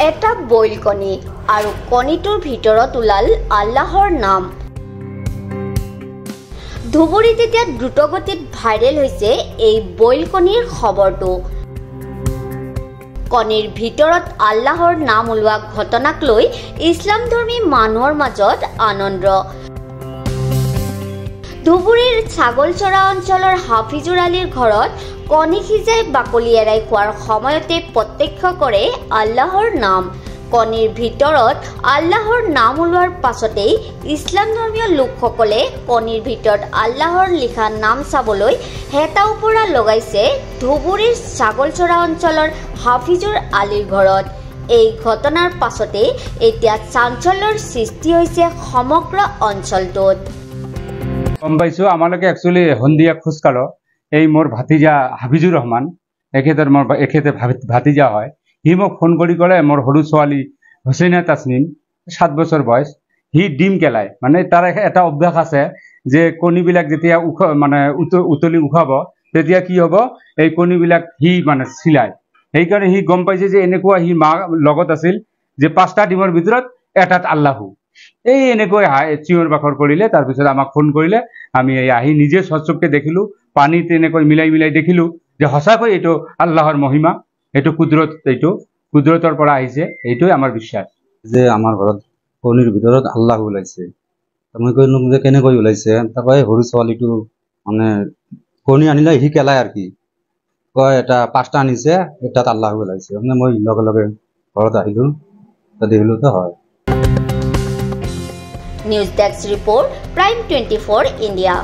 এটা বইল কণী আৰু কণীটোৰ ভিতৰত ওলাল আল্লাহৰ নাম। ধুবুৰীত এতিয়া দ্ৰুতগতিত ভাইৰেল হৈছে এই বইল কণীৰ খবৰটো। কণীৰ ভিতৰত আল্লাহৰ নাম ওলোৱা ঘটনাক লৈ ইছলামধৰ্মী মানুহৰ মাজত আনন্দ। ধুবুৰীৰ ছাগলচৰা অঞ্চলৰ হাফিজুৰ আলীৰ ঘৰত কণী সিজাই বাকলি এৰাই খোৱাৰ সময়তে প্ৰত্যক্ষ কৰে আল্লাহৰ নাম। কণীৰ ভিতৰত আল্লাহৰ নাম ওলোৱাৰ পাছতেই ইছলাম ধৰ্মীয় লোকসকলে কণীৰ ভিতৰত আল্লাহৰ লিখা নাম চাবলৈ হেতা ওপৰা লগাইছে ধুবুৰীৰ ছাগলচৰা অঞ্চলৰ হাফিজুৰ আলীৰ ঘৰত। এই ঘটনাৰ পাছতে এতিয়া চাঞ্চল্যৰ সৃষ্টি হৈছে সমগ্ৰ অঞ্চলটোত। গম পাইছো আমালোকে একচুৱেলি সন্ধিয়া খোজ কাঢ়ো। এই মোৰ ভাতিজা হাফিজুৰ ৰহমান, এখেতে ভাতিজা হয়। সি মোক ফোন কৰি ক'লে মোৰ সৰু ছোৱালী হুছেইনা তাছনিম 7 বছৰ বয়স, সি ডিম কেলায়। মানে তাৰ এটা অভ্যাস আছে যে কণীবিলাক যেতিয়া উতলি উঠাব তেতিয়া কি হ'ব, এই কণীবিলাক সি চিলায়। সেইকাৰণে সি গম পাইছে যে এনেকুৱা সি মা লগত আছিল যে 5টা ডিমৰ ভিতৰত এটাত আল্লাহু। এই এনেকৈ চিঞৰ বাখৰ কৰিলে, তাৰপিছত আমাক ফোন কৰিলে। আমি আহি নিজে সচক্ষে দেখিলোঁ, পানীত এনেকৈ মিলাই দেখিলোঁ যে সঁচাকৈ এইটো আল্লাহৰ মহিমা, এইটো কুদৰতৰ পৰা আহিছে। এইটোৱে আমাৰ বিশ্বাস যে আমাৰ ঘৰত কণীৰ ভিতৰত আল্লাহ ওলাইছে। মই কৈলোঁ যে কেনেকৈ ওলাইছে, তাৰপৰা সৰু ছোৱালীটো কণী আনিলে সি কেলায় আৰু কি কয়, এটা 5টা আনিছে, এটাত আল্লাহ ওলাইছে। মই লগে লগে ঘৰত আহিলোঁ, দেখিলোঁ তো হয়। News desk report, prime 24 India.